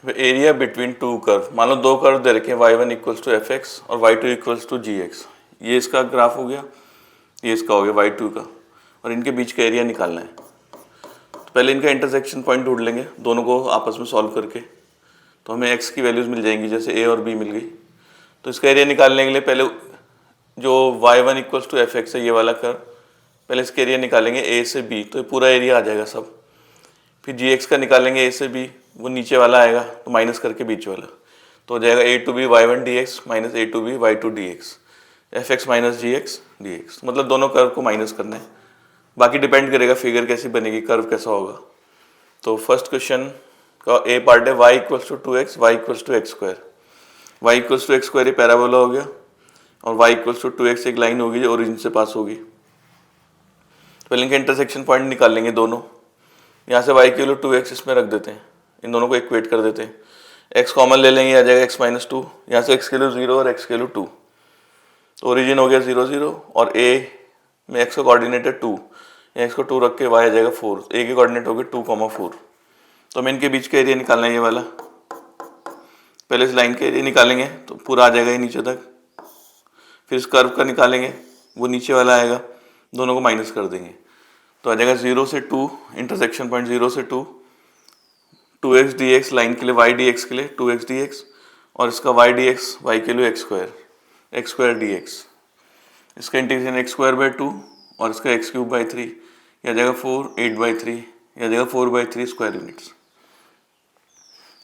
Area between two curve, मान लो दो curve दे रखे हैं y1 equals to F x और y2 equals to ji x. ये इसका ग्राफ हो गया, ये इसका हो गया y2 का, और इनके बीच का एरिया निकालना है। तो पहले इनका इंटरसेक्शन पॉइंट ढूंढ लेंगे दोनों को आपस में सॉल्व करके, तो हमें x की वैल्यूज़ मिल जाएंगी, जैसे a और b मिल गई। तो इसका एरिया निकालने के लिए पहले जो y1 equals to F x है ये वाला कर्व, पहले इसका एरिया निकालेंगे a से b, तो ये पूरा एरिया आ जाएगा सब। फिर जी एक्स का निकालेंगे a से b, वो नीचे वाला आएगा तो माइनस करके बीच वाला, तो हो जाएगा a to b y1 dx minus a to b y2 dx, f x minus g x d x. मतलब दोनों कर्व को माइनस करना है, बाकी डिपेंड करेगा फिगर कैसी बनेगी, कर्व कैसा होगा। तो फर्स्ट क्वेश्चन का ए पार्ट है y equals to 2x, y equals to x square. y equals to x square ये पैराबोला हो गया, और y इक्वल्स टू 2x एक लाइन होगी जो ओरिजिन से पास होगी। पहले इनके इंटरसेक्शन पॉइंट निकाल लेंगे दोनों। यहाँ से y की वैल्यू 2x इसमें रख देते हैं, इन दोनों को इक्वेट कर देते हैं। x कॉमन ले लेंगे, आ जाएगा x माइनस 2, यहाँ से x की वैल्यू 0 और x की वैल्यू 2, तो ओरिजिन हो गया 0 0, और a में x का कोऑर्डिनेट है 2, यहाँ x को 2 रख के y आ जाएगा 4, a के कोऑर्डिनेट हो गए 2,4। तो हमें इनके बीच का एरिया निकालना है, ये वाला। पहले इस लाइन का एरिया निकालेंगे तो पूरा आ जाएगा ये नीचे तक, फिर इस कर्व का निकालेंगे, वो नीचे वाला आएगा, दोनों को माइनस कर देंगे, तो आ जाएगा 0 से 2, इंटरसेक्शन पॉइंट 0 से 2, 2x dx लाइन के लिए y dx के लिए 2x dx, और इसका y dx y के लिए x स्क्वायर dx। इसका इंटीग्रेशन x स्क्वायर बाई 2 और इसका x क्यूब बाई 3, यह आ जाएगा 4, 8 बाई 3, यह आ जाएगा 4 by 3 square units.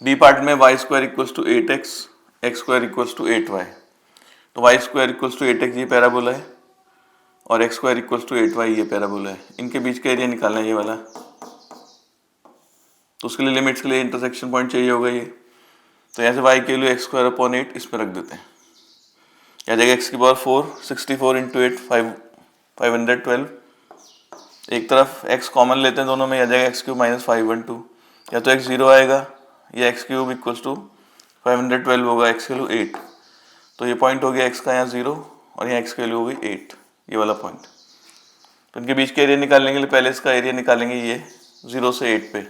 B part में y square equals to 8x, x square equals to 8y। तो y square equals to 8x ये पैराबोला है, और x square equals to 8y ये पैराबोला है। इनके बीच का एरिया निकालना है, ये वाला। तो उसके लिए लिमिट्स के लिए इंटरसेक्शन पॉइंट चाहिए होगा ये, तो यहाँ से y की वैल्यू एक्स स्क्वायर अपॉन 8 इसमें रख देते हैं। आ जाएगा x की पावर 4, 64 इंटू 8 512। एक तरफ x कॉमन लेते हैं दोनों में, आ जाएगा x क्यूब माइनस 512, या तो x 0 आएगा या x क्यूब इक्वल्स टू 512 होगा, x की वैल्यू 8। तो ये पॉइंट हो गया x का यहाँ 0, और यहाँ x की वैल्यू हो गई 8, ये वाला पॉइंट। तो इनके बीच का एरिया निकालने के लिए पहले इसका एरिया निकालेंगे, ये 0 से 8 पे,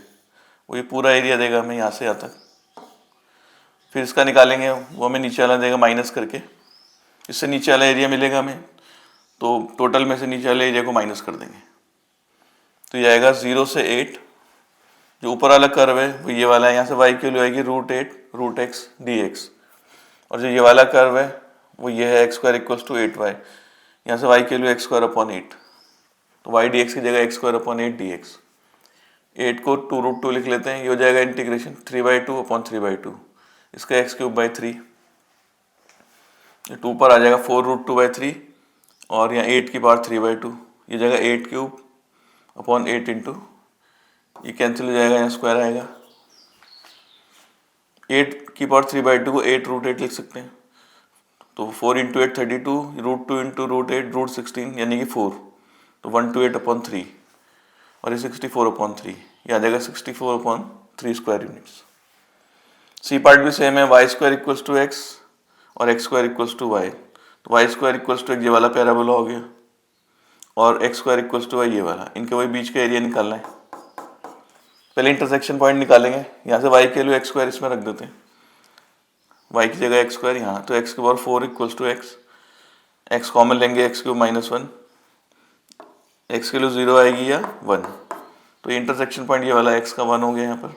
वो ये पूरा एरिया देगा हमें यहाँ से यहाँ तक। फिर इसका निकालेंगे, वो हमें नीचे वाला देगा माइनस करके, इससे नीचे वाला एरिया मिलेगा हमें, तो टोटल में से नीचे वाले एरिया को माइनस कर देंगे। तो ये आएगा 0 से 8, जो ऊपर वाला कर्व है वो ये वाला है, यहाँ से y की वैल्यू आएगी √8 √x dx, और जो ये वाला कर्व है वो ये है x square equals to 8y, यहाँ से y की वैल्यू x स्क्वायर अपॉन 8, तो y dx की जगह x स्क्वायर अपॉन 8 dx। 8 को 2√2 लिख लेते हैं, ये हो जाएगा इंटीग्रेशन 3/2 अपॉन 3/2, इसका x क्यूब बाई 3, 2 पर आ जाएगा 4√2/3, और यहाँ 8 की पावर 3/2, ये जाएगा 8 क्यूब अपॉन 8 इंटू, ये कैंसिल हो जाएगा, यहाँ स्क्वायर आएगा। 8 की पावर 3/2 को 8√8 लिख सकते हैं, तो 4 इंटू 8 32, √2 इंटू √8 √16 यानी कि 4, तो 128 अपॉन 3, और ये 64 अपॉन 3, ये आ जाएगा 64 upon 3 square units. C part भी सेम है, y square equals to x और x square equals to y, तो y स्क्वायर इक्वल्स टू ये वाला पैराबोला हो गया, और x स्क्वायर इक्वल्स टू ये वाला, इनके वही बीच का एरिया निकालना है। पहले इंटरसेक्शन पॉइंट निकालेंगे, यहाँ से y की वैल्यू x स्क्वायर इसमें रख देते हैं, y की जगह x स्क्वायर यहाँ, तो x की power 4 equals to x common लेंगे, x क्यूब माइनस 1, x की वैल्यू 0 आएगी या 1, तो ये इंटरसेक्शन पॉइंट ये वाला x का 1 हो गया यहाँ पर।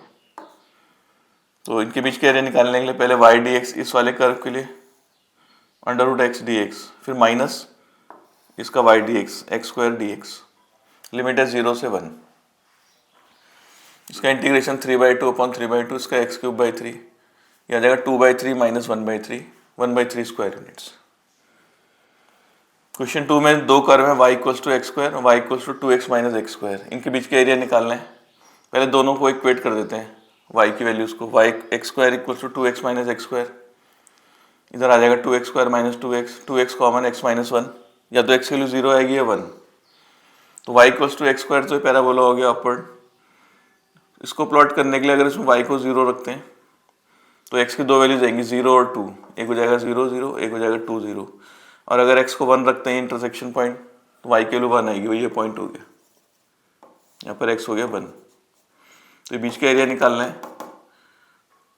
तो इनके बीच का एरिया निकालने के लिए पहले y dx इस वाले कर्व के लिए √x dx, फिर माइनस इसका y dx x square dx, limit है 0 से 1, इसका इंटीग्रेशन 3/2 अपॉन 3/2, इसका x क्यूब बाई 3, यह आ जाएगा 2/3 माइनस 1/3, 1/3 स्क्वायर यूनिट्स। क्वेश्चन 2 में दो कर्व है, y equals to x square और y equals to 2x minus x square, इनके बीच का एरिया निकालना है। पहले दोनों को इक्वेट कर देते हैं, y की वैल्यूज को, y x square equals to 2x minus x square, इधर आ जाएगा 2x square minus 2x common x minus 1, या तो x की वैल्यू 0 आएगी या 1, तो y equals to x square तो पैराबोला हो गया अपवर्ड। इसको प्लॉट करने के लिए अगर इसमें y को 0 रखते हैं तो x की दो वैल्यूज आएंगी 0 और 2, एक हो जाएगा 0 0, एक हो जाएगा 2 0, और अगर x को 1 रखते हैं इंटरसेक्शन पॉइंट तो y की वैल्यू 1 आएगी, वही ये पॉइंट हो गया, यहाँ पर x हो गया 1। तो ये बीच का एरिया निकालना है,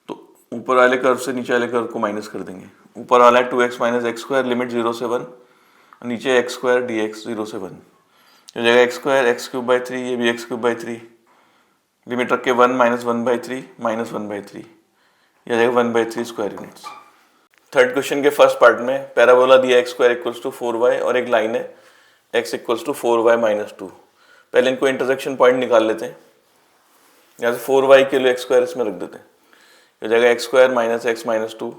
तो ऊपर वाले कर्व से नीचे वाले कर्व को माइनस कर देंगे। ऊपर वाला है 2x minus x square limit 0 से 1, नीचे एक्स स्क्वायर डी एक्स 0 से 1। जो जगह x square x cube by 3, ये भी एक्स क्यूब बाई 3, लिमिट रख के 1 माइनस 1/3 माइनस 1/3, यह जाएगा 1/3 स्क्वायर यूनिट्स। थर्ड क्वेश्चन के फर्स्ट पार्ट में पैराबोला दिया x square equals to 4y और एक लाइन है x equals to 4y minus 2। पहले इनको इंटरसेक्शन पॉइंट निकाल लेते हैं। यहाँ से 4y के लिए एक्स स्क्वायर इसमें रख देते हैं, यह जाएगा x square minus x minus 2।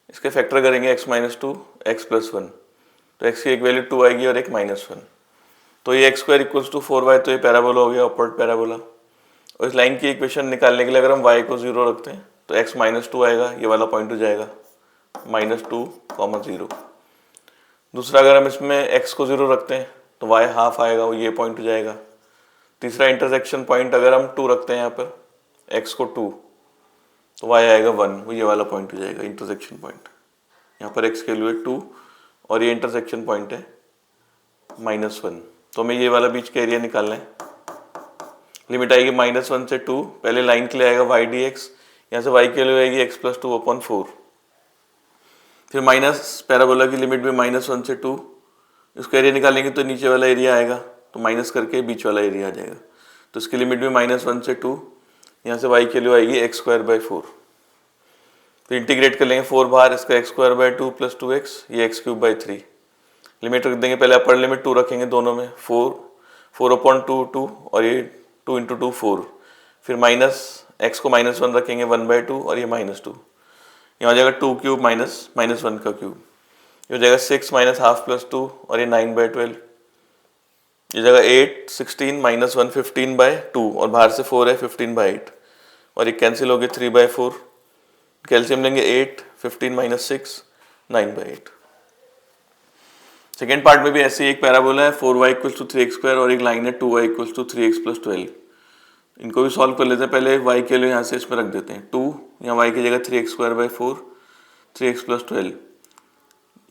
इसके फैक्टर करेंगे x माइनस 2 एक्स प्लस 1, तो x की एक वैल्यू 2 आएगी और एक माइनस 1। तो ये x square equals to 4y, तो ये पैराबोला हो गया, अपवर्ड पैराबोला। और इस लाइन की इक्वेशन निकालने के लिए अगर हम y को 0 रखते हैं तो x माइनस 2 आएगा, ये वाला पॉइंट हो जाएगा -2, 0। दूसरा अगर हम इसमें x को 0 रखते हैं तो y हाफ आएगा, वो ये पॉइंट हो जाएगा। तीसरा इंटरसेक्शन पॉइंट अगर हम 2 रखते हैं यहाँ पर, x को 2 तो y आएगा 1, वो ये वाला पॉइंट हो जाएगा इंटरसेक्शन पॉइंट। यहाँ पर x के लिए 2 और ये इंटरसेक्शन पॉइंट है -1। तो हमें ये वाला बीच का एरिया निकालना है। लिमिट आएगी -1 से 2, पहले लाइन के लिए आएगा y dx, यहाँ से y के लिए आएगी x प्लस 2/4। फिर माइनस पैराबोला की लिमिट भी -1 से 2, इसका एरिया निकालेंगे तो नीचे वाला एरिया आएगा, तो माइनस करके बीच वाला एरिया आ जाएगा। तो इसकी लिमिट भी -1 से 2, यहाँ से y के लिए आएगी x स्क्वायर बाई 4। तो इंटीग्रेट कर लेंगे 4 बाहर, इसका x square by 2 plus 2x, ये x क्यूब बाई 3। लिमिट रख देंगे, पहले अपर लिमिट 2 रखेंगे दोनों में, 4/2 2 और ये 2 × 2 4। फिर माइनस x को -1 रखेंगे 1/2 और ये -2, यहाँ हो जाएगा 2 क्यूब माइनस -1 का क्यूब, ये हो जाएगा 6 माइनस हाफ प्लस 2 और ये 9/12, ये जगह 8 16 माइनस 1 15/2 और बाहर से 4 है 15/8 और ये कैंसिल हो गए 3/4। कैल्शियम लेंगे 8 15 माइनस 6 9/8। सेकेंड पार्ट में भी ऐसे एक पैराबोला है 4y equals to 3x square और एक लाइन है 2y equals to 3x plus 12। इनको भी सॉल्व कर लेते हैं। पहले y के लिए यहाँ से इसमें रख देते हैं 2, यहाँ y की जगह 3x square by 4 3x plus 12,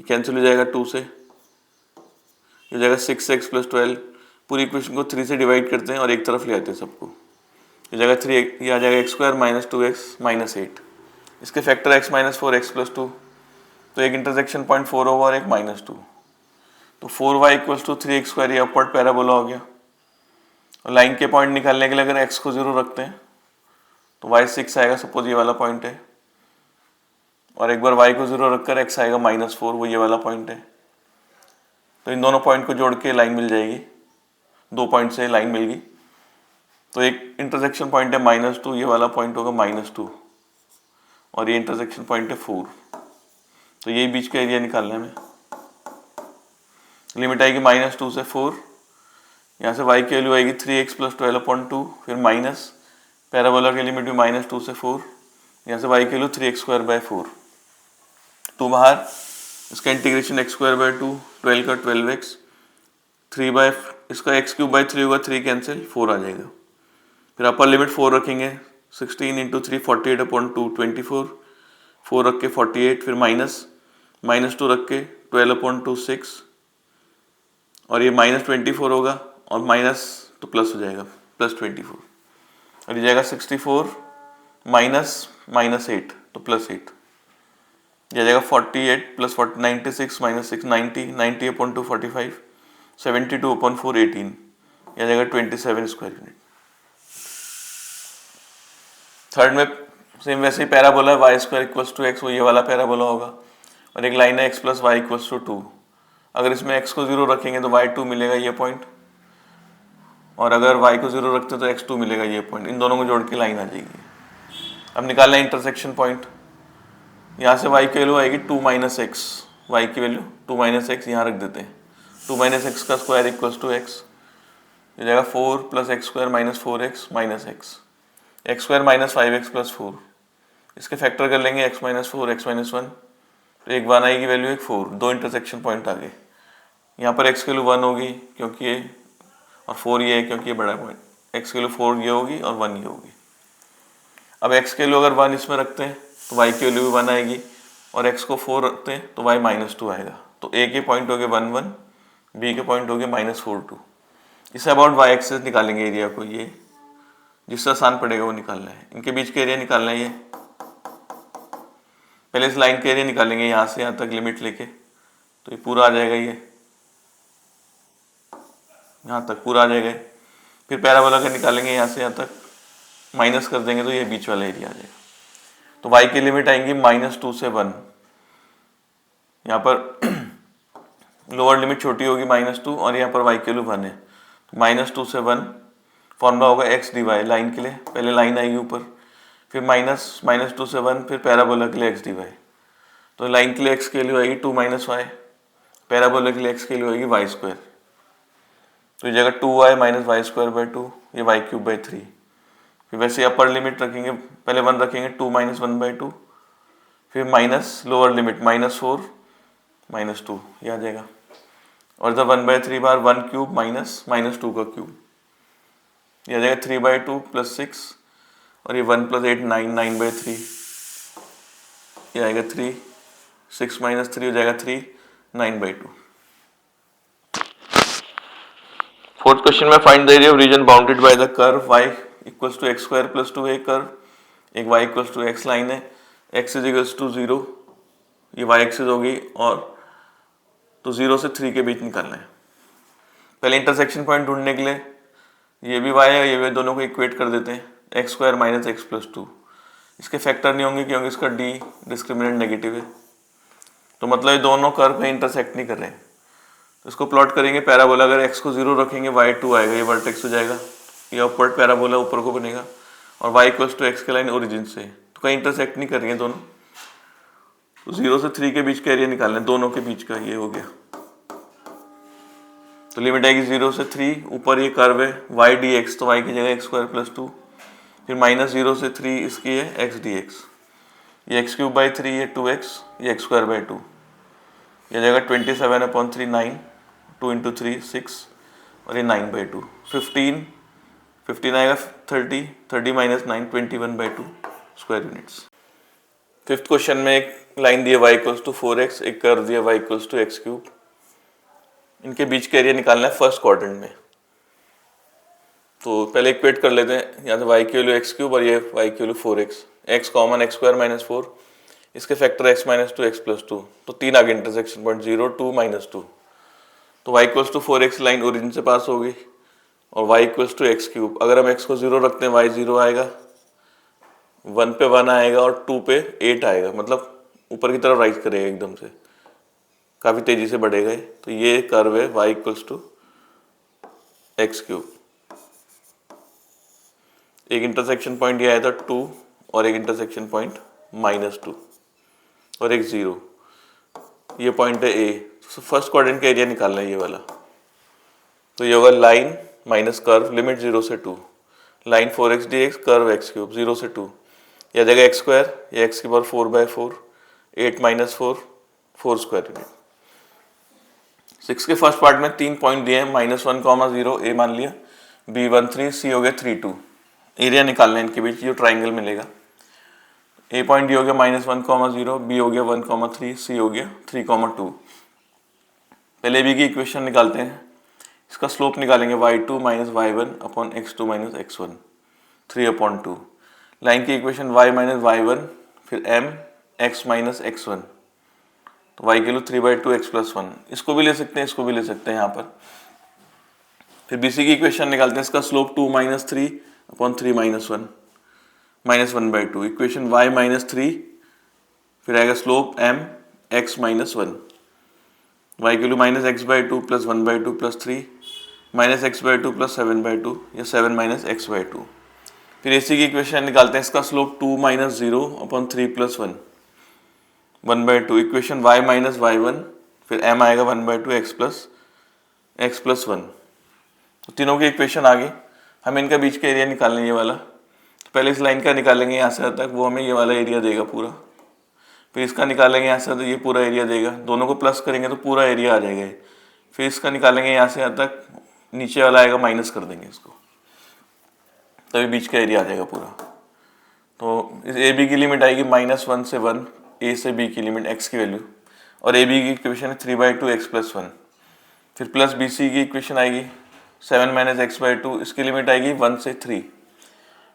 cancel हो जाएगा 2 से, ये जाएगा 6x प्लस 12। पूरी इक्वेशन को 3 से डिवाइड करते हैं और एक तरफ ले आते हैं सबको, ये जाएगा 3, ये आ जाएगा x square minus 2x minus 8। इसके factor x minus 4x plus 2, तो एक इंटरसेक्शन पॉइंट 4 होगा और एक -2, तो 4y equals to 3x square, ये अपवर्ड पैराबोला हो गया। और लाइन के पॉइंट निकालने के लिए अगर x को 0 रखते हैं तो y 6 आएगा, सपोज ये वाला पॉइंट है, और एक बार y को 0 रखकर x आएगा -4, वो ये वाला पॉइंट है। तो इन दोनों पॉइंट को जोड़ के लाइन मिल जाएगी, 2 पॉइंट से लाइन मिल गई। तो एक इंटरसेक्शन पॉइंट है -2, ये वाला पॉइंट होगा -2 और ये इंटरसेक्शन पॉइंट है 4। तो यही बीच का एरिया निकालना है हमें। लिमिट आएगी -2 से 4, यहाँ से y की वैल्यू आएगी 3x प्लस 12/2, फिर माइनस पैराबोला की लिमिट भी -2 से 4, यहाँ से y की वैल्यू 3x स्क्वायर बाई 4, 2 बाहर, इसका इंटीग्रेशन x स्क्वायर बाई 2, 12 का 12x, 3 बाई इसका x क्यूब बाई 3 होगा, 3 कैंसिल 4 आ जाएगा। फिर अपर लिमिट 4 रखेंगे, 16 × 3 48/2 24, 4 रख के 48, फिर -2 रख के 12/2 6, और ये -24 होगा और माइनस तो प्लस हो जाएगा +24, और ये जाएगा 64 -8 तो +8, ये जाएगा 48 + 96 -6 90 90/2 45 72/4 18, यह जाएगा 27 स्क्वायर यूनिट। थर्ड में सेम वैसे ही parabola y square equals to x, वो ये वाला पैराबोला होगा, और एक लाइन है x plus y equals to 2। अगर इसमें x को 0 रखेंगे तो y2 मिलेगा ये पॉइंट, और अगर y को 0 रखते हैं तो x2 मिलेगा ये पॉइंट। इन दोनों को जोड़ के लाइन आ जाएगी। अब निकालना है इंटरसेक्शन पॉइंट। यहाँ से y की वैल्यू आएगी 2 - x, y की वैल्यू 2 - x यहाँ रख देते हैं। 2 - x का स्क्वायर इक्वल्स टू x, ये जाएगा 4 + x square - 4x - x, x square - 5x + 4। इसके फैक्टर कर लेंगे x - 4 x - 1, तो एक 1 आएगी वैल्यू, एक 4, 2 इंटरसेक्शन पॉइंट आ गए। यहाँ पर x की वैल्यू 1 होगी क्योंकि ये, और 4 ये है क्योंकि ये बड़ा पॉइंट, x की वैल्यू 4 ये होगी और 1 ये होगी। अब x के वैल्यू अगर 1 इसमें रखते हैं तो y की वैल्यू भी 1 आएगी, और x को 4 रखते हैं तो y -2 आएगा। तो a के पॉइंट हो गए 1 1, b के पॉइंट हो गए -4 2। इससे अबाउट y एक्सेस निकालेंगे एरिया को, ये जिससे आसान पड़ेगा वो निकालना है। इनके बीच का एरिया निकालना है ये, पहले इस लाइन का एरिया निकालेंगे यहाँ से यहाँ तक लिमिट लेके, तो ये पूरा आ जाएगा, ये यहाँ तक पूरा आ जाएगा। फिर पैराबोला का निकालेंगे यहाँ से यहाँ तक, माइनस कर देंगे तो ये बीच वाला एरिया आ जाएगा। तो y की लिमिट आएंगी -2 से 1, यहाँ पर लोअर लिमिट छोटी होगी -2 और यहाँ पर y की वैल्यू 1 है, तो -2 से 1 फॉर्मूला होगा x dy लाइन के लिए, पहले लाइन आएगी ऊपर, फिर -2 से 1, फिर पैराबोला के लिए x dy। तो लाइन के लिए x की वैल्यू आएगी 2 - y, पैराबोला के लिए x की वैल्यू आएगी y², तो ये जगह 2y - y²/2, ये y³/3। फिर वैसे अपर लिमिट रखेंगे, पहले 1 रखेंगे, 2 - 1/2, फिर माइनस लोअर लिमिट -4 - 2, ये आ जाएगा। और जब 1/3 बार 1³ -2 का क्यूब, ये आ जाएगा 3/2 + 6, और ये 1 + 8 9, 9/3, ये आएगा 3, 6 - 3 हो जाएगा 3, 9/2। फोर्थ क्वेश्चन में find the area of reason bounded by the curve y = x² + 2a curve, एक y = x लाइन है, x = 0, ये y एक्सिस होगी, और तो 0 से 3 के बीच निकालना है। पहले इंटरसेक्शन पॉइंट ढूंढने के लिए ये भी y है, ये भी, दोनों को इक्वेट कर देते हैं, x² - x + 2, इसके फैक्टर नहीं होंगे क्योंकि इसका d डिस्क्रिमिनेंट नेगेटिव है, तो मतलब ये दोनों कर्व में इंटरसेक्ट नहीं कर रहे हैं। तो इसको प्लॉट करेंगे पैराबोला, अगर x को 0 रखेंगे y2 आएगा, ये वर्टेक्स हो जाएगा, ये अपवर्ड पैराबोला ऊपर को बनेगा, और y = x की लाइन ओरिजिन से, तो कहीं इंटरसेक्ट नहीं कर रही है दोनों, तो 0 से 3 के बीच का एरिया निकालना है, दोनों के बीच का, ये हो गया। तो लिमिट आएगी 0 से 3, ऊपर ये कर्व है y dx, तो y की जगह x² + 2, फिर -0 से 3 इसकी है x dx, ये x³/3, ये 2x, ये x²/2, ये जगह 27/3 9, 2 × 3 6, और ये 9/2, 15 आएगा, 30 30 - 9 21/2 स्क्वायर यूनिट्स। फिफ्थ क्वेश्चन में एक लाइन दी है y = 4x, एक कर्व दिया y = x³, इनके बीच का एरिया निकालना है फर्स्ट क्वाड्रेंट में। तो पहले इक्वेट कर लेते हैं, यहाँ से y की वैल्यू x³ और ये y की value 4x, x common, x² - 4, इसके फैक्टर x - 2 x + 2, तो 3 आगे इंटरसेक्शन पॉइंट 0 2 -2, तो y = 4x लाइन ओरिजिन से पास होगी, और y = x³, अगर हम x को 0 रखते हैं y 0 आएगा, 1 पे 1 आएगा, और 2 पे 8 आएगा, मतलब ऊपर की तरफ राइज करेगा, एकदम से काफ़ी तेज़ी से बढ़ेगा। तो ये कर्व है y = x³, एक इंटरसेक्शन पॉइंट ये आया था 2, और एक इंटरसेक्शन पॉइंट -2, और एक 0, ये पॉइंट है a। तो फर्स्ट क्वाड्रेंट का एरिया निकालना है ये वाला, तो ये होगा लाइन माइनस कर्व, लिमिट 0 से 2, line 4x dx, curve x³, 0 से 2, यह जगह x², ये x⁴/4, 8 - 4 4 स्क्वायर यूनिट। 6 के फर्स्ट पार्ट में 3 पॉइंट दिए हैं, -1, 0 a मान लिया, b 1 3, c हो गया 3 2, एरिया निकालना है इनके बीच, जो ट्राइंगल मिलेगा। a पॉइंट हो गया -1, 0, b हो गया 1, 3, c हो गया 3, 2। पहले b की इक्वेशन निकालते हैं, इसका स्लोप निकालेंगे y2 - y1 upon x2 - x1, 3/2। Line की इक्वेशन y - y1, फिर m x - x1, तो y की वैल्यू 3/2 x + 1, इसको भी ले सकते हैं, इसको भी ले सकते हैं यहाँ पर। फिर bc की इक्वेशन निकालते हैं, इसका स्लोप 2 - 3 अपॉन 3 - 1, -1/2, इक्वेशन y - 3, फिर आएगा स्लोप m x - 1, y की वैल्यू -x/2 + 1/2 + 3, -x/2 + 7/2, या 7 - x/2। फिर ac की इक्वेशन निकालते हैं, इसका slope 2 - 0 upon 3 + 1, 1/2, equation y - y1, फिर m आएगा 1/2 x + 1। तो तीनों की इक्वेशन आ गई, हमें इनका बीच का एरिया निकालना है ये वाला। तो पहले इस लाइन का निकालेंगे यहाँ से तक, वो हमें ये वाला एरिया देगा पूरा, फिर इसका निकालेंगे यहाँ से तो ये पूरा एरिया देगा, दोनों को प्लस करेंगे तो पूरा एरिया आ जाएगा। फिर इसका निकालेंगे यहाँ से यहाँ तक, नीचे वाला आएगा, माइनस कर देंगे इसको, तभी बीच का एरिया आ जाएगा पूरा। तो इस ए बी की लिमिट आएगी -1 से 1, ए से बी की लिमिट x की वैल्यू, और ए बी की इक्वेशन है 3/2 x + 1। फिर प्लस बी सी की इक्वेशन आएगी 7 - x/2, इसकी लिमिट आएगी 1 से 3।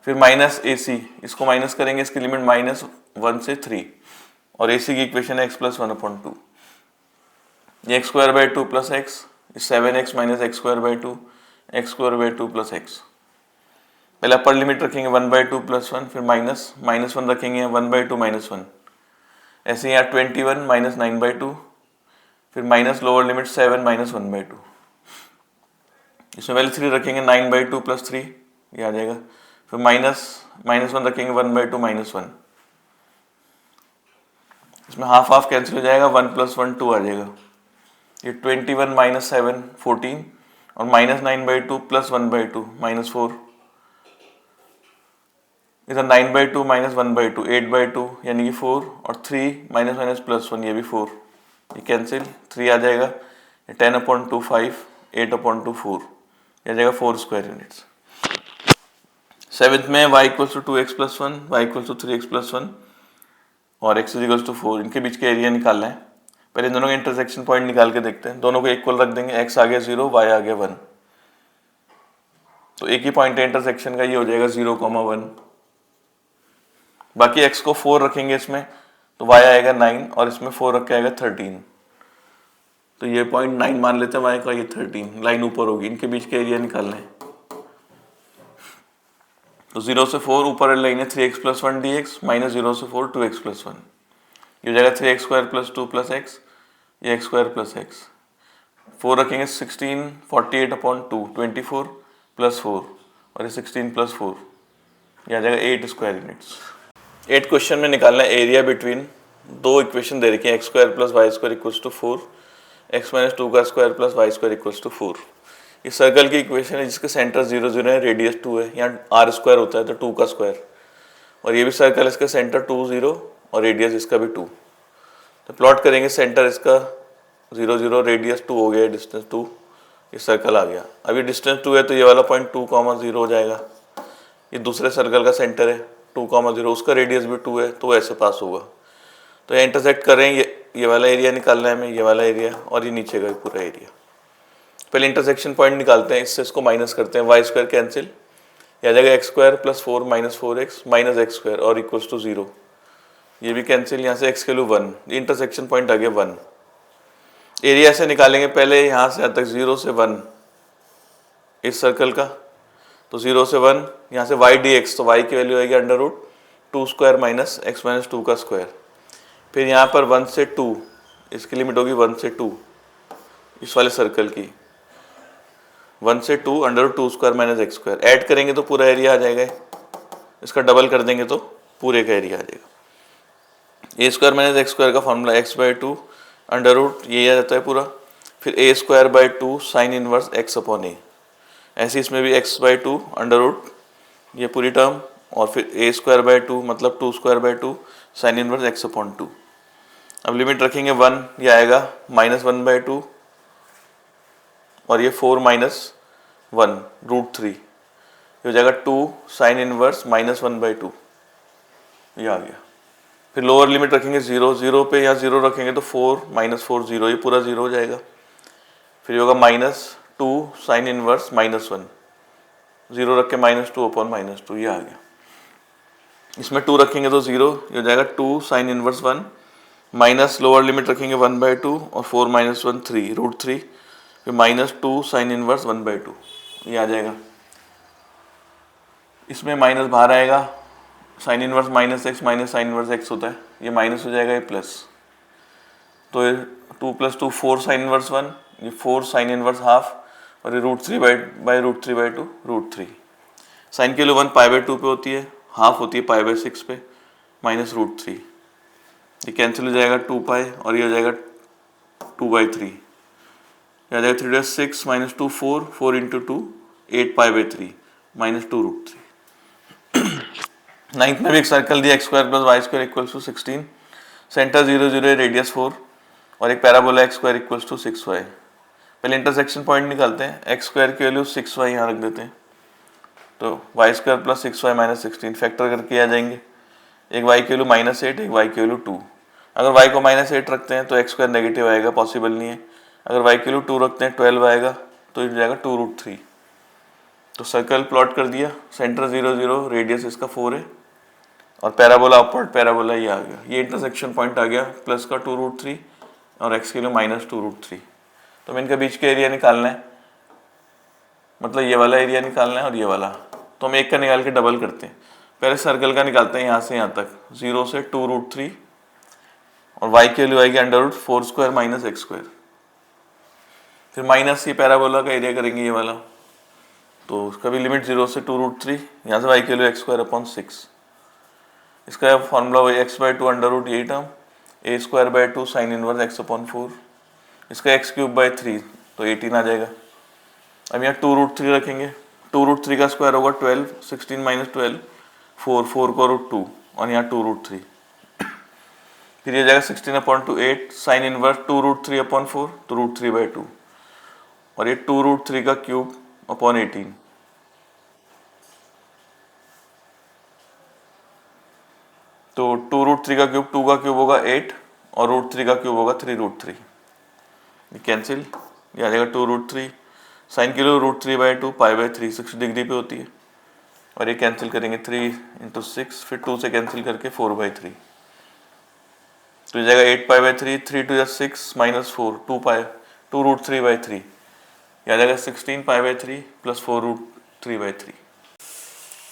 फिर माइनस ए सी, इसको माइनस करेंगे, इसकी लिमिट -1 से 3, और AC की इक्वेशन है x प्लस 1/2। ये x square by 2 plus x, 7x minus x square by 2, x square by 2 plus x. पहले अपर लिमिट रखेंगे 1/2 प्लस 1, फिर माइनस 1 रखेंगे 1/2 माइनस 1। ऐसे यहाँ 21 माइनस 9/2, फिर माइनस लोअर लिमिट 7 माइनस 1/2। इसमें पहले 3 रखेंगे 9/2 प्लस 3, ये आ जाएगा। फिर माइनस 1 रखेंगे 1/2 माइनस 1। इसमें हाफ हाफ कैंसिल हो जाएगा, 1 प्लस 1 2 आ जाएगा। ये 21 माइनस 7 14, और माइनस 9/2 प्लस 1/2 माइनस 4। इधर 9/2 माइनस 1/2 8/2 यानी कि 4, और 3 माइनस माइनस प्लस 1 ये भी 4, ये कैंसिल 3 आ जाएगा। 10/2 5, 8/2 4, ये आ जाएगा 4 स्क्वायर यूनिट्स। सेवेंथ में y equals to 2x plus 1, y equals to 3x plus 1 और x इक्वल्स टू 4, इनके बीच का एरिया निकालना है। पहले इन दोनों के इंटरसेक्शन पॉइंट निकाल के देखते हैं। दोनों को इक्वल रख देंगे, x आ गया 0, y आ गया 1, तो एक ही पॉइंट है इंटरसेक्शन का, ये हो जाएगा 0,1। बाकी x को 4 रखेंगे इसमें, तो y आएगा 9, और इसमें 4 रख के आएगा 13, तो ये पॉइंट 9 मान लेते हैं y का, ये 13 लाइन ऊपर होगी। इनके बीच का एरिया निकालना है, तो 0 से 4 ऊपर वाली लाइन है 3x प्लस 1 dx, माइनस 0 से 4 2x प्लस 1, ये हो जाएगा 3x square plus 2 plus x, ये x स्क्वायर प्लस एक्स। 4 रखेंगे 16 48/2 24 प्लस 4, और ये 16 प्लस 4, ये आ जाएगा 8 स्क्वायर यूनिट्स। 8 क्वेश्चन में निकालना है एरिया बिटवीन दो इक्वेशन दे रखी है, x square plus y square equals to 4, x minus 2 का square plus y square equals to 4। ये सर्कल की इक्वेशन है जिसके सेंटर 0 0 है, रेडियस 2 है। यहाँ r स्क्वायर होता है तो 2 का स्क्वायर, और ये भी सर्कल है, इसका सेंटर 2 0 और रेडियस इसका भी 2। तो प्लॉट करेंगे, सेंटर इसका 0 0, रेडियस 2 हो गया, डिस्टेंस 2, ये सर्कल आ गया। अभी डिस्टेंस 2 है तो ये वाला पॉइंट 2,0 हो जाएगा। ये दूसरे सर्कल का सेंटर है 2,0, उसका रेडियस भी 2 है, तो ऐसे पास होगा। तो ये इंटरसेक्ट कर रहे हैं, ये वाला एरिया निकालना है हमें, ये वाला एरिया और ये नीचे का पूरा एरिया। पहले इंटरसेक्शन पॉइंट निकालते हैं, इससे इसको माइनस करते हैं, वाई स्क्वायर कैंसिल, ये आ जाएगा x square plus 4 minus 4x minus x square और इक्वल्स टू 0, ये भी कैंसिल, यहाँ से x के लिए 1, इंटरसेक्शन पॉइंट आ गया 1। एरिया से निकालेंगे, पहले यहाँ से तक 0 से 1 इस सर्कल का, तो 0 से 1 यहाँ से y dx, तो y की वैल्यू आएगी under root 2 square minus x minus 2 का स्क्वायर। फिर यहाँ पर 1 से 2, इसकी लिमिट होगी 1 से 2, इस वाले सर्कल की 1 से 2 under root 2 square minus x square. Add करेंगे तो पूरा एरिया आ जाएगा, इसका डबल कर देंगे तो पूरे का एरिया आ जाएगा। ए स्क्वायर माइनस एक्स स्क्वायर का फॉर्मूला x/2 अंडर रूट ये आ जाता है पूरा, फिर a square by 2 sine inverse x upon a। ऐसे इसमें भी x/2 अंडर रूट ये पूरी टर्म, और फिर a स्क्वायर बाई 2 मतलब 2 square by 2 sine inverse x upon 2। अब लिमिट रखेंगे 1, ये आएगा -1/2, और ये 4 माइनस 1 रूट 3, ये हो जाएगा 2 साइन इनवर्स -1/2, ये आ गया। फिर लोअर लिमिट रखेंगे 0 0 पे, यहाँ 0 रखेंगे तो 4 -4 0, ये पूरा 0 हो जाएगा। फिर ये होगा -2 साइन इनवर्स -1, 0 रख के -2 अपॉन -2, ये आ गया। इसमें 2 रखेंगे तो 0, ये हो जाएगा 2 sine inverse 1 minus lower limit रखेंगे 1/2 और 4 -1 3 रूट 3, फिर -2 साइन इनवर्स 1/2, ये आ जाएगा। इसमें माइनस बाहर आएगा, sine inverse -x minus sine inverse x होता है, ये माइनस हो जाएगा, ये प्लस, तो ये 2 + 2 4 साइन इनवर्स 1, ये 4 साइन इनवर्स हाफ, और ये root 3 by root 3/2 root 3। Sine की वैल्यू 1 π/2 पे होती है, हाफ होती है π/6 पे, माइनस रूट 3, ये कैंसिल हो जाएगा 2π, और ये हो जाएगा 2/3, ये आ जाएगा 3 6 -2 4 4 × 2 8 π/3 -2 रूट 3। नाइन्थ में भी एक सर्कल दिया, x square plus y square equals to 16, centre 0 0 radius 4, और एक parabola x square equals to 6y। पहले इंटरसेक्शन पॉइंट निकालते हैं, x स्क्वायर की वैल्यू 6y यहाँ रख देते हैं, तो y square plus 6y minus 16 factor करके आ जाएंगे। एक y की वैल्यू -8, एक y की वैल्यू 2। अगर y को -8 रखते हैं तो x स्क्वायर नेगेटिव आएगा, पॉसिबल नहीं है। अगर y की वैल्यू 2 रखते हैं 12 आएगा, तो ये जाएगा 2 रूट 3। तो सर्कल प्लॉट कर दिया, सेंटर 0 0, रेडियस इसका 4 है, और पैराबोला अपवर्ड पैराबोला ये आ गया, ये इंटरसेक्शन पॉइंट आ गया प्लस का 2√3 और x के लिए -2√3। तो हमें इनके बीच का एरिया निकालना है, मतलब ये वाला एरिया निकालना है और ये वाला। तो हम एक का निकाल के डबल करते हैं। पहले सर्कल का निकालते हैं यहाँ से यहाँ तक, 0 से 2√3 और y की वैल्यू आएगी √4² - x²। फिर माइनस ये पैराबोला का एरिया करेंगे ये वाला, तो उसका भी लिमिट 0 से 2√3, यहाँ से y की वैल्यू x²/6। इसका फॉर्मूला वही x/2 अंडर रूट यही term, a²/2 sine inverse x/4, इसका x³/3 तो 18 आ जाएगा। अब यहाँ 2√3 रखेंगे, 2√3 का स्क्वायर होगा 12, 16 - 12 4 को √2 और यहाँ 2√3, फिर ये जाएगा 16/2 8 साइन इनवर्स 2√3/4 तो √3/2 और ये 2√3 का क्यूब अपॉन 18। तो 2√3 का क्यूब, 2 का क्यूब होगा 8 और √3 का क्यूब होगा 3√3, ये कैंसिल, ये आ जाएगा 2√3 साइन की वैल्यू √3/2 π/3 60 डिग्री पे होती है और ये कैंसिल करेंगे 3 × 6, फिर 2 से कैंसिल करके 4/3, तो ये जाएगा 8 π/3, 3 × 6 -4 2√3/3, ये आ जाएगा 16 π/3 + 4√3/3।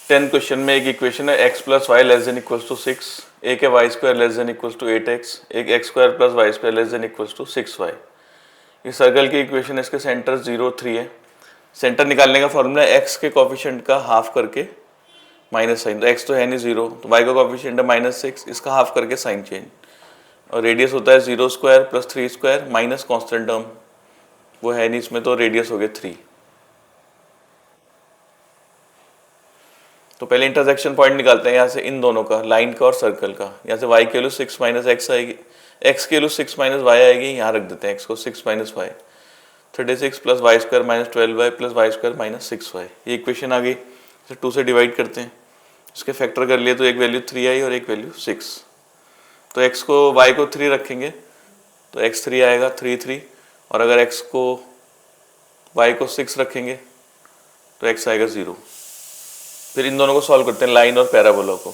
10 क्वेश्चन में एक इक्वेशन है x + y ≤ 6, एक है y² ≤ 8x, एक x² + y² ≤ 6y। ये सर्कल की इक्वेशन है, इसके सेंटर 0 3 है। सेंटर निकालने का फॉर्मूला है x के कोफिशिएंट का हाफ करके माइनस साइन, तो x तो है नहीं 0, तो y का कोफिशिएंट है -6, इसका हाफ करके साइन चेंज, और रेडियस होता है 0² + 3² माइनस कॉन्स्टेंट टर्म वो है नहीं इसमें, तो रेडियस हो गया 3। तो पहले इंटरसेक्शन पॉइंट निकालते हैं यहाँ से इन दोनों का, लाइन का और सर्कल का। यहाँ से y की वैल्यू 6 - x आएगी, x की वैल्यू 6 - y आएगी, यहाँ रख देते हैं x को 6 - y 36 + y² - 12y + y² - 6y, ये इक्वेशन आ गई। इसे 2 से डिवाइड करते हैं, इसके फैक्टर कर लिए तो एक वैल्यू 3 आई और एक वैल्यू 6। तो x को y को 3 रखेंगे तो x 3 आएगा 3 3, और अगर x को y को 6 रखेंगे तो x आएगा 0। फिर इन दोनों को सॉल्व करते हैं, लाइन और पैराबोला को।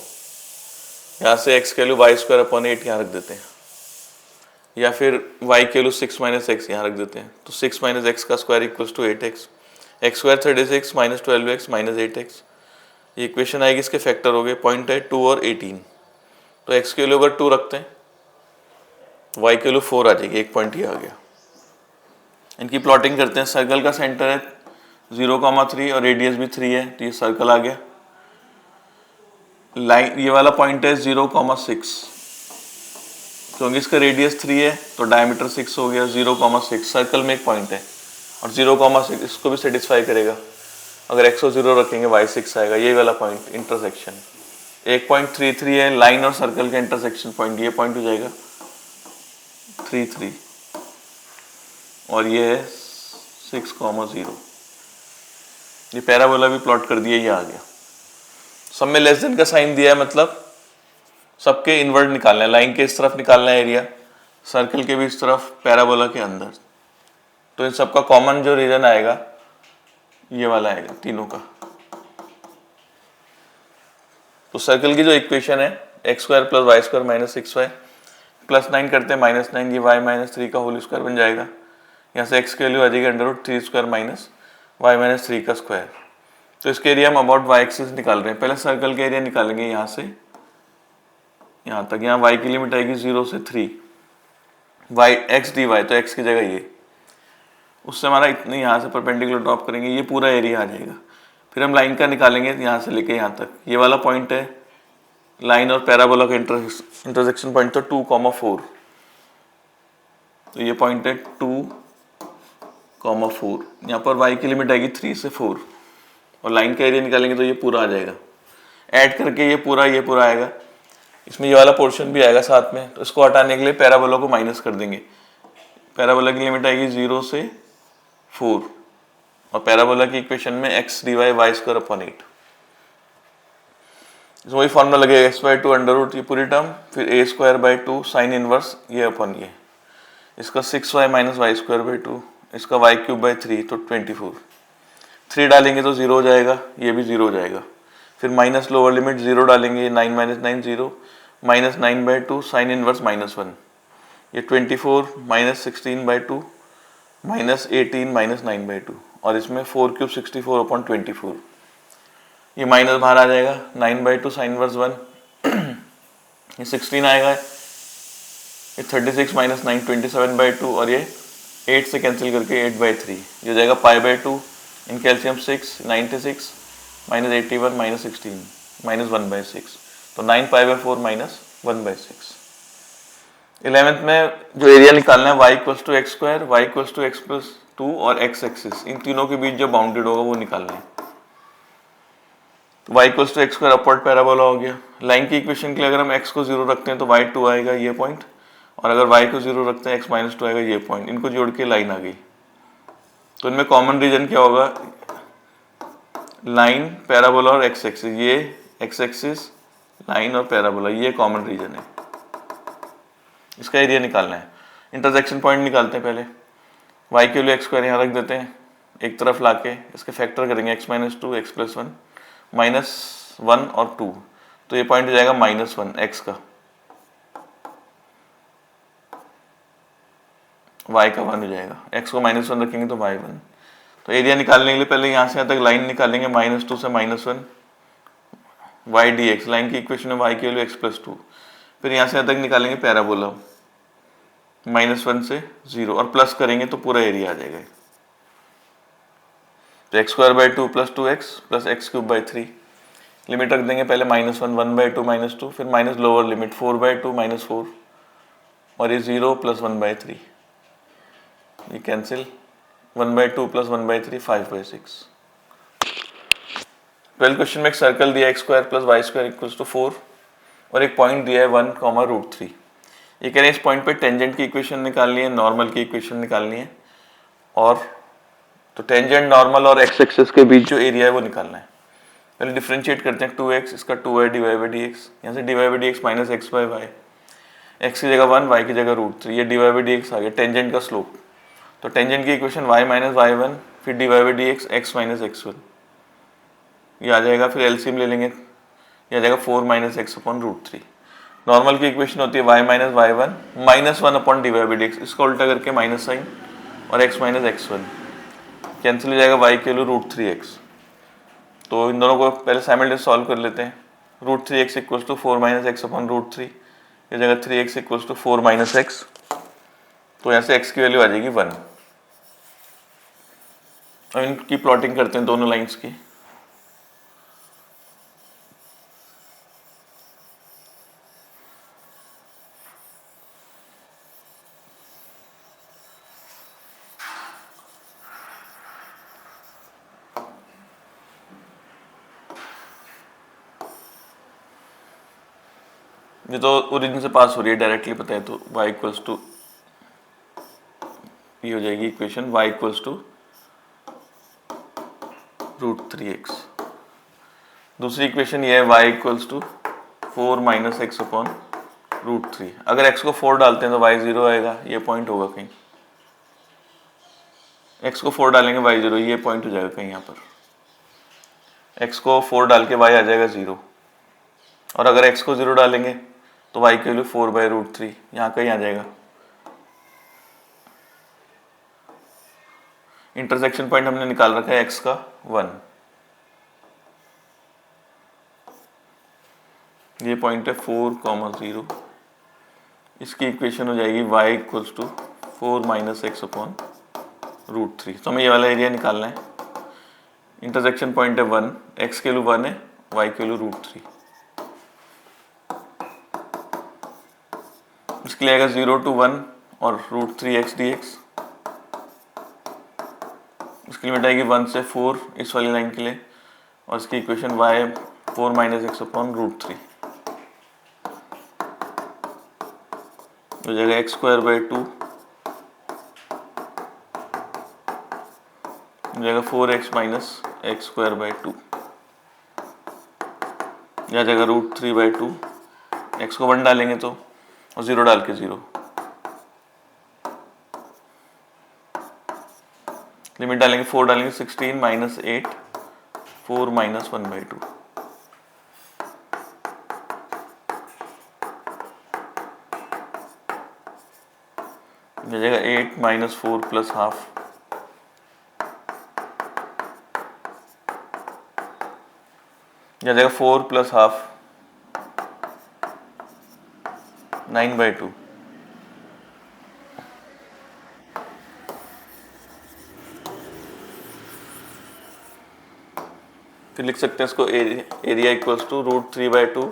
यहाँ से x की वैल्यू y²/8 यहाँ रख देते हैं, या फिर y की वैल्यू 6 - x यहाँ रख देते हैं, तो 6 - x का square = 8x, x² 36 - 12x - 8x, ये इक्वेशन आएगी। इसके फैक्टर हो गए, पॉइंट है 2 और 18, तो x की वैल्यू अगर 2 रखते हैं तो y की वैल्यू 4 आ जाएगी, एक पॉइंट ये आ गया। इनकी प्लॉटिंग करते हैं। सर्कल का सेंटर है 0,3 और रेडियस भी 3 है, तो ये सर्कल आ गया। लाइन ये वाला पॉइंट है 0,6, क्योंकि इसका रेडियस 3 है तो डायमीटर 6 हो गया। 0,6 सर्कल में एक पॉइंट है और 0,6 इसको भी सेटिस्फाई करेगा। अगर x को 0 रखेंगे y 6 आएगा, ये वाला पॉइंट इंटरसेक्शन 1.33 है। लाइन और सर्कल का इंटरसेक्शन पॉइंट ये पॉइंट हो जाएगा 33 और ये है 6,0। ये पैराबोला भी प्लॉट कर दिया, ये आ गया। सब में लेस देन का साइन दिया है, मतलब सबके इनवर्ट निकालना है। लाइन के इस तरफ निकालना है एरिया, सर्कल के भी इस तरफ, पैराबोला के अंदर। तो इन सबका कॉमन जो रीजन आएगा ये वाला आएगा तीनों का। तो सर्कल की जो इक्वेशन है x² + y² - 6y +9 करते हैं -9, ये y - 3 का होल स्क्वायर बन जाएगा। यहाँ से x की वैल्यू आ जाएगी √3² - y - 3 का स्क्वायर। तो इसके एरिया हम अबाउट y एक्सिस निकाल रहे हैं। पहले सर्कल का एरिया निकालेंगे यहाँ से यहाँ तक। यहाँ y की लिमिट आएगी 0 से 3, y x dy, तो x की जगह ये, उससे हमारा इतने यहाँ से परपेंडिकुलर ड्रॉप करेंगे, ये पूरा एरिया आ जाएगा। फिर हम लाइन का निकालेंगे यहाँ से लेके यहाँ तक। ये वाला पॉइंट है लाइन और पैराबोला का इंटरसेक्शन पॉइंट, तो 2,4, तो ये पॉइंट है 2,4। यहाँ पर y की लिमिट आएगी 3 से 4 और लाइन का एरिया निकालेंगे तो ये पूरा आ जाएगा। ऐड करके ये पूरा आएगा। इसमें ये वाला पोर्शन भी आएगा साथ में, तो इसको हटाने के लिए पैराबोला को माइनस कर देंगे। पैराबोला की लिमिट आएगी 0 से 4 और पैराबोला की इक्वेशन में x dy y²/8। इसमें वही फॉर्मूला लगेगा x/2 अंडर रूट ये पूरी टर्म, फिर a²/2 साइन इनवर्स ये अपन ये, इसका 6y - y²/2, इसका y³/3 तो 24। 3 डालेंगे तो 0 हो जाएगा, ये भी 0 हो जाएगा। फिर माइनस लोअर लिमिट 0 डालेंगे, 9 माइनस 9 0, माइनस 9/2 साइन इनवर्स -1, ये 24 माइनस 16/2 माइनस 18 माइनस 9/2, और इसमें 4³ 64/24, ये माइनस बाहर आ जाएगा, 9/2 साइन इनवर्स 1, ये 16 आएगा, ये 36 माइनस 9 27/2, और ये 8 से कैंसिल करके 8/3, ये हो जाएगा π/2, इनके एलसीएम 6 96 माइनस 81 माइनस 16 माइनस 1/6, तो 9 π/4 माइनस 1/6। 11th में जो एरिया निकालना है y equals to x square, y equals to x plus 2 और x एक्सिस, इन तीनों के बीच जो बाउंडेड होगा वो निकालना है। y equals to x square upward parabola हो गया। लाइन की इक्वेशन के लिए अगर हम x को 0 रखते हैं तो y 2 आएगा, ये पॉइंट, और अगर y को 0 रखते हैं x माइनस 2 आएगा, ये पॉइंट, इनको जोड़ के लाइन आ गई। तो इनमें कॉमन रीजन क्या होगा, लाइन, पैराबोला और x एक्सिस, ये x एक्सिस, लाइन और पैराबोला, ये कॉमन रीजन है। इसका एरिया निकालना है। इंटरसेक्शन पॉइंट निकालते हैं पहले। y के लिए एक्स स्क्वायर यहाँ रख देते हैं, एक तरफ लाके इसके फैक्टर करेंगे, x minus 2 x plus 1 minus 1 और 2, तो ये पॉइंट हो जाएगा -1 x का, y का 1 हो जाएगा, x को -1 रखेंगे तो y 1। तो एरिया निकालने के लिए पहले यहाँ से यहाँ तक लाइन निकालेंगे, -2 से -1 y dx, लाइन की इक्वेशन है y के लिए x प्लस 2, फिर यहाँ से यहाँ तक निकालेंगे पैराबोला, -1 से 0, और प्लस करेंगे तो पूरा एरिया आ जाएगा। तो x² 2 plus 2x plus x³ 3, limit रख देंगे पहले -1 1/2 -2, फिर माइनस लोअर लिमिट 4/2 -4, और ये 0 प्लस 1/3, ये कैंसिल, 1/2 प्लस 1/3 5/6। 12 क्वेश्चन में एक सर्कल दिया x² plus y² equals to 4, और एक पॉइंट दिया है 1, √3। ये कह रहे हैं इस पॉइंट पे टेंजेंट की इक्वेशन निकालनी है, नॉर्मल की इक्वेशन निकालनी है, और तो टेंजेंट, नॉर्मल और x एक्सिस के बीच जो एरिया है वो निकालना है। पहले डिफरेंशिएट करते हैं, 2x, इसका 2y dy/dx, यहाँ से dy/dx माइनस x/y, x की जगह 1, y की जगह √3, ये dy/dx आ गया, टेंजेंट का स्लोप। तो टेंजेंट की इक्वेशन y माइनस y1, फिर dy/dx x माइनस x1, ये आ जाएगा, फिर एलसीएम ले लेंगे, ये आ जाएगा 4 माइनस x/√3। नॉर्मल की इक्वेशन होती है y minus y1 minus 1 upon dy/dx, इसका उल्टा करके माइनस साइन, और x माइनस x1 कैंसिल हो जाएगा, y के लिए √3x। तो इन दोनों को पहले साइमल्टेनियस सॉल्व कर लेते हैं। √3x equals to 4 minus x upon √3, ये जगह 3x equals to 4 minus x, तो यहाँ से x की वैल्यू आ जाएगी 1। अब इनकी प्लॉटिंग करते हैं दोनों लाइंस की। ये तो ओरिजिन से पास हो रही है, डायरेक्टली पता है, तो y इक्वल्स टू, ये हो जाएगी equation y equals to √3x। दूसरी इक्वेशन ये है y equals to 4 minus x upon √3। अगर x को 4 डालते हैं तो y 0 आएगा, ये पॉइंट होगा कहीं, x को 4 डालेंगे y 0, ये पॉइंट हो जाएगा कहीं यहाँ पर, x को 4 डाल के y आ जाएगा 0, और अगर x को 0 डालेंगे तो y के लिए 4/√3, यहाँ कहीं आ जाएगा। इंटरसेक्शन पॉइंट हमने निकाल रखा है x का 1, ये पॉइंट है 4, 0, इसकी इक्वेशन हो जाएगी y equals to 4 minus x upon √3। तो हमें ये वाला एरिया निकालना है। इंटरसेक्शन पॉइंट है 1, x के लिए 1 है, y के लिए √3, इसके लिए आएगा 0 to 1 और √3x dx, इसकी लिमिट आएगी 1 से 4 इस वाली लाइन के लिए, और इसकी इक्वेशन y है 4 माइनस x अपॉन √3, हो जाएगा x² 2, हो जाएगा 4x माइनस x² 2, यह जाएगा √3/2, x को 1 डालेंगे तो, और 0 डाल के 0, लिमिट डालेंगे 4 डालेंगे 16 माइनस 8, 4 माइनस 1/2, हो जाएगा 8 माइनस 4 प्लस हाफ, हो जाएगा 4 प्लस हाफ 9/2। फिर लिख सकते हैं इसको एरिया इक्वल्स टू √3/2।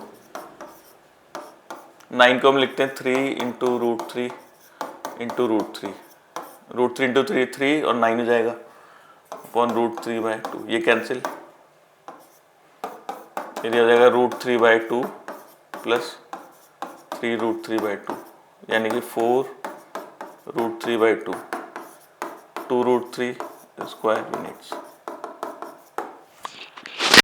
9 को हम लिखते हैं 3 इंटू √3 इंटू √3, √3 इंटू 3 3 और 9 हो जाएगा अपॉन √3/2। ये कैंसिल, एरिया हो जाएगा √3/2 प्लस 3 √3/2, यानी कि 4 √3/2, 2 √3 स्क्वायर यूनिट्स।